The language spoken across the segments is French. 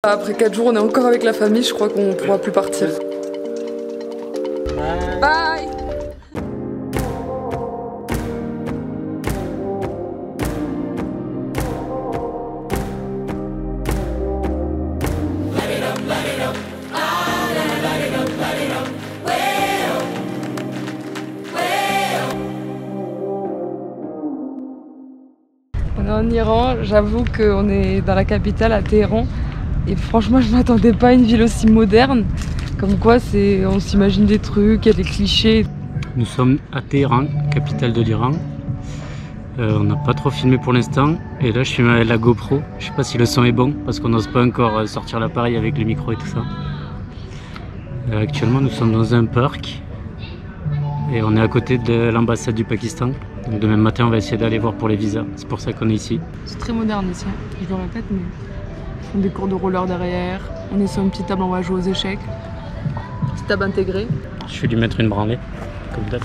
Après 4 jours, on est encore avec la famille, je crois qu'on ne pourra plus partir. Bye. On est en Iran, j'avoue qu'on est dans la capitale à Téhéran. Et franchement, je m'attendais pas à une ville aussi moderne. Comme quoi, on s'imagine des trucs, il y a des clichés. Nous sommes à Téhéran, capitale de l'Iran. On n'a pas trop filmé pour l'instant. Et là, je filme avec la GoPro. Je sais pas si le son est bon, parce qu'on n'ose pas encore sortir l'appareil avec les micros et tout ça. Actuellement, nous sommes dans un parc. Et on est à côté de l'ambassade du Pakistan. Donc demain matin, on va essayer d'aller voir pour les visas. C'est pour ça qu'on est ici. C'est très moderne ici, je le répète, mais... Ils font des cours de roller derrière, on est sur une petite table, on va jouer aux échecs. Petite table intégrée. Je vais lui mettre une branlée, comme d'hab.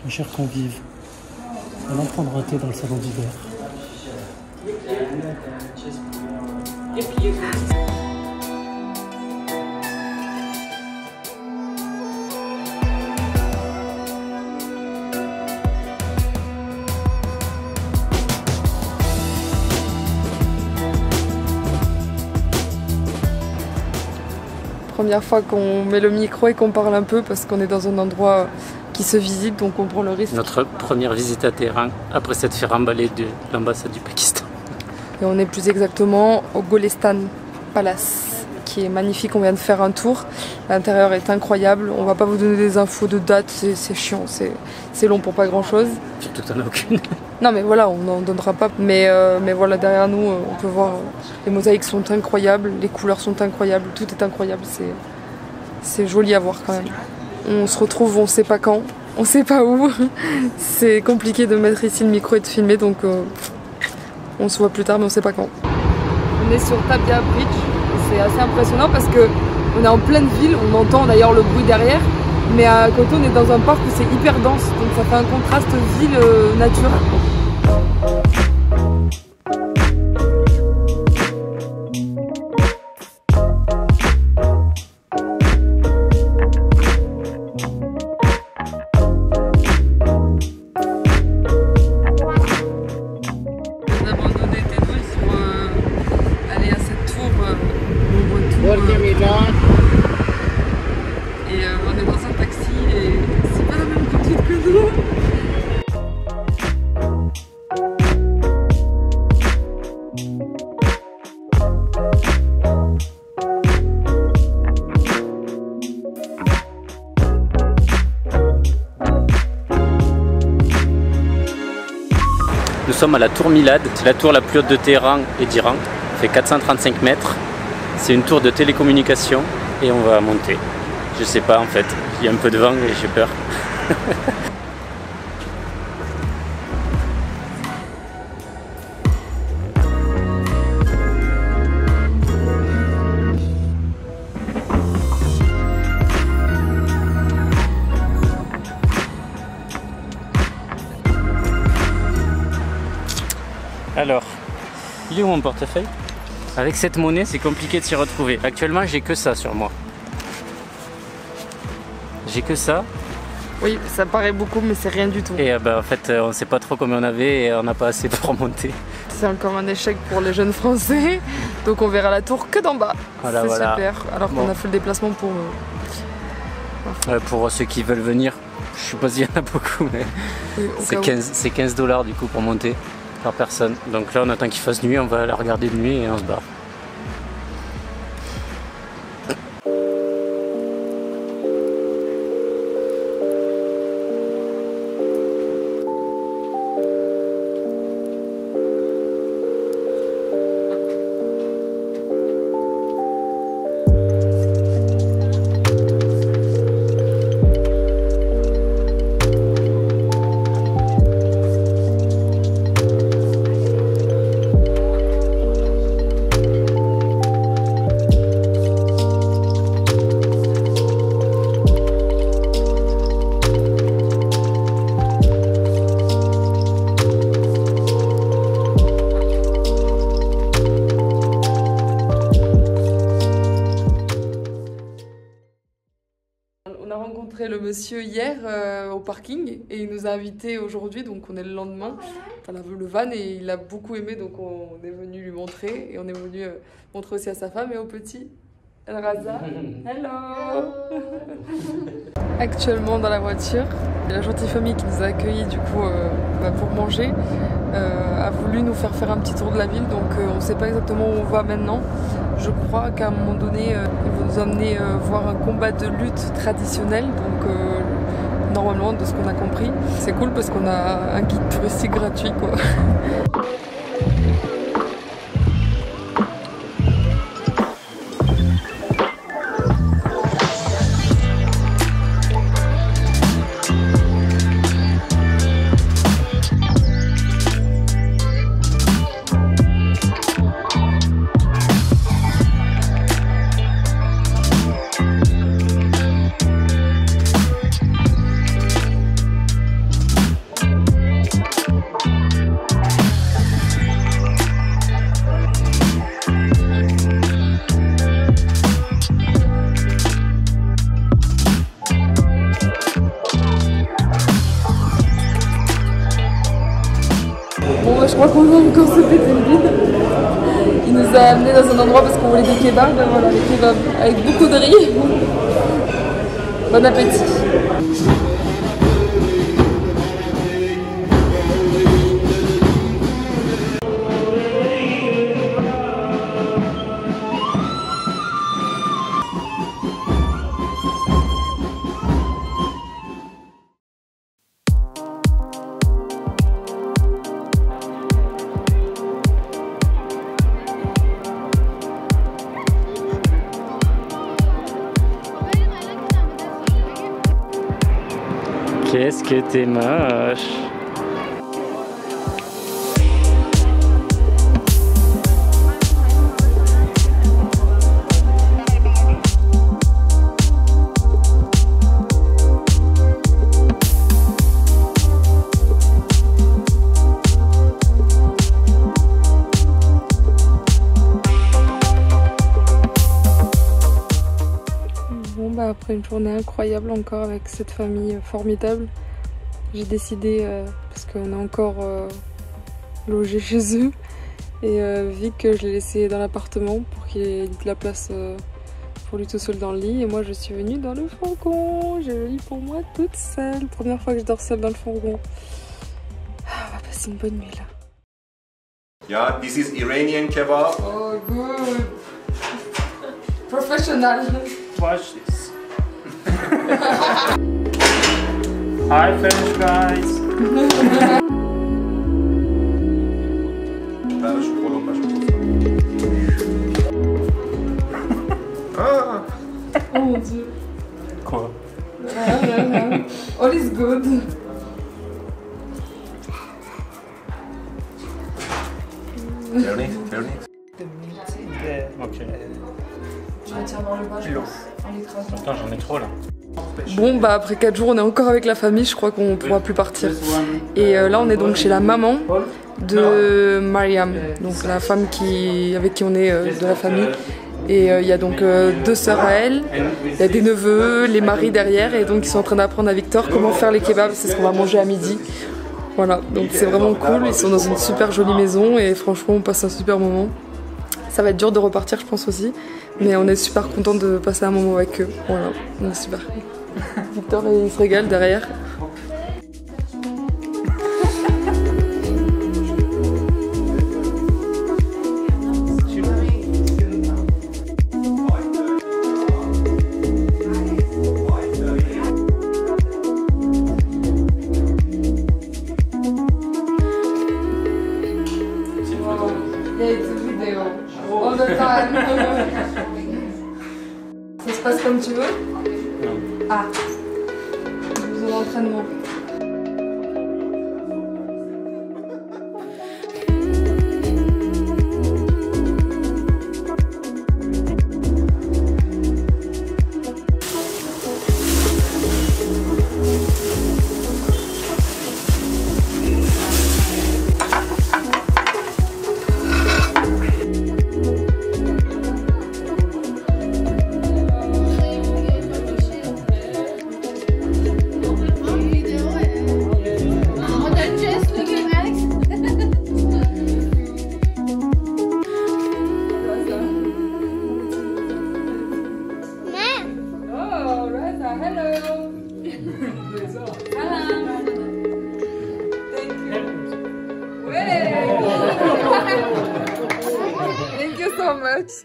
Mes chers convives, allons prendre un thé dans le salon d'hiver. Première fois qu'on met le micro et qu'on parle un peu parce qu'on est dans un endroit qui se visite, donc on prend le risque. Notre première visite à Téhéran, après s'être fait remballer de l'ambassade du Pakistan. Et on est plus exactement au Golestan Palace, qui est magnifique, on vient de faire un tour. L'intérieur est incroyable, on va pas vous donner des infos de date, c'est chiant, c'est long pour pas grand chose. Surtout que t'en as aucune. Non mais voilà, on n'en donnera pas. Mais voilà, derrière nous, on peut voir, les mosaïques sont incroyables, les couleurs sont incroyables, tout est incroyable, c'est joli à voir quand même. On se retrouve, on sait pas quand, on sait pas où. C'est compliqué de mettre ici le micro et de filmer, donc on se voit plus tard, mais on sait pas quand. On est sur Tabia Bridge, c'est assez impressionnant parce que on est en pleine ville, on entend d'ailleurs le bruit derrière, mais à côté on est dans un parc où c'est hyper dense, donc ça fait un contraste ville-nature. Et on est dans un taxi et c'est pas la même conduite que nous. Nous sommes à la tour Milad, c'est la tour la plus haute de Téhéran et d'Iran. Elle fait 435 mètres. C'est une tour de télécommunication et on va monter. Je sais pas en fait, il y a un peu de vent et j'ai peur. Alors, Il est où mon portefeuille? Avec cette monnaie, c'est compliqué de s'y retrouver. Actuellement, j'ai que ça sur moi. J'ai que ça. Oui, ça paraît beaucoup, mais c'est rien du tout. Et en fait, on sait pas trop combien on avait et on n'a pas assez pour monter. C'est encore un échec pour les jeunes Français. Donc on verra la tour que d'en bas. Voilà, c'est voilà. super. Alors qu'on a fait le déplacement pour ceux qui veulent venir, je sais pas s'il y en a beaucoup, mais oui, c'est 15 $ du coup pour monter par personne. Donc là, on attend qu'il fasse nuit, on va la regarder de nuit et on se barre. On a rencontré le monsieur hier au parking et il nous a invités aujourd'hui, donc on est le lendemain, enfin, le van, et il a beaucoup aimé, donc on est venu lui montrer et on est venu montrer aussi à sa femme et au petit El Raza. Hello. Actuellement dans la voiture, la gentille famille qui nous a accueillis du coup pour manger a voulu nous faire un petit tour de la ville, donc on ne sait pas exactement où on va maintenant. Je crois qu'à un moment donné, ils vont nous emmener voir un combat de lutte traditionnel, donc normalement de ce qu'on a compris. C'est cool parce qu'on a un guide touristique gratuit, quoi. Bon, je crois qu'on va encore se péter le bide. Il nous a amenés dans un endroit parce qu'on voulait des kebabs. Voilà, les kebabs avec beaucoup de riz. Bon appétit. Qu'est-ce que t'es moche! Bon, bah après une journée incroyable encore avec cette famille formidable, j'ai décidé, parce qu'on est encore logé chez eux, et Vic, je l'ai laissé dans l'appartement pour qu'il ait de la place pour lui tout seul dans le lit, et moi je suis venue dans le fourgon. J'ai le lit pour moi toute seule, première fois que je dors seule dans le fourgon. On va passer une bonne nuit là. Yeah, this is Iranian kebab. Oh good. Professional. Watch this. Hi French guys. Ben, je prolonge pas, Ah. Oh mon dieu. Quoi? All is good. Turn it, turn it. Ok. Tu vas tirer dans le bas, je L'eau. pense, en l'écrasant. Attends, j'en ai trop là. Bon bah après 4 jours on est encore avec la famille, je crois qu'on ne pourra plus partir. Et là on est donc chez la maman de Mariam, donc la femme avec qui on est de la famille. Et il y a donc 2 sœurs à elle, il y a des neveux, les maris derrière, et donc ils sont en train d'apprendre à Victor comment faire les kebabs, c'est ce qu'on va manger à midi. Voilà, donc c'est vraiment cool, ils sont dans une super jolie maison et franchement on passe un super moment. Ça va être dur de repartir je pense aussi, mais on est super content de passer un moment avec eux, voilà, on est super. Victor il se régale derrière. Ça se passe comme tu veux? Ah, besoin d'entraînement. Thank you so much.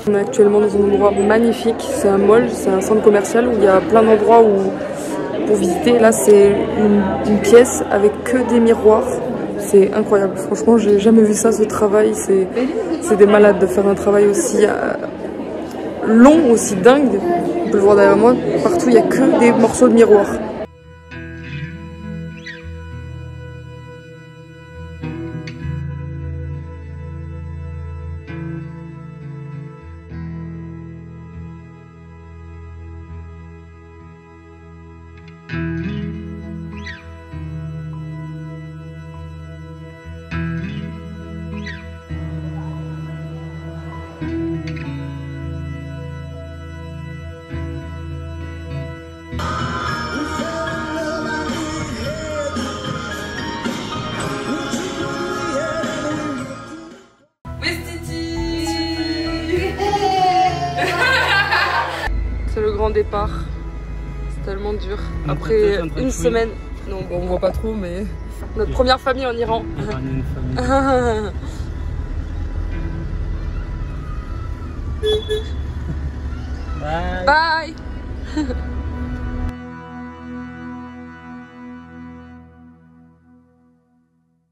On est actuellement dans un endroit magnifique, c'est un mall, c'est un centre commercial où il y a plein d'endroits pour visiter. Là c'est une pièce avec que des miroirs, c'est incroyable. Franchement j'ai jamais vu ça, ce travail, c'est des malades de faire un travail aussi long, aussi dingue. On peut le voir derrière moi, partout il n'y a que des morceaux de miroirs. C'est le grand départ, c'est tellement dur. Après une semaine, non bon, on voit pas trop mais notre première famille en Iran. Bye. Bye.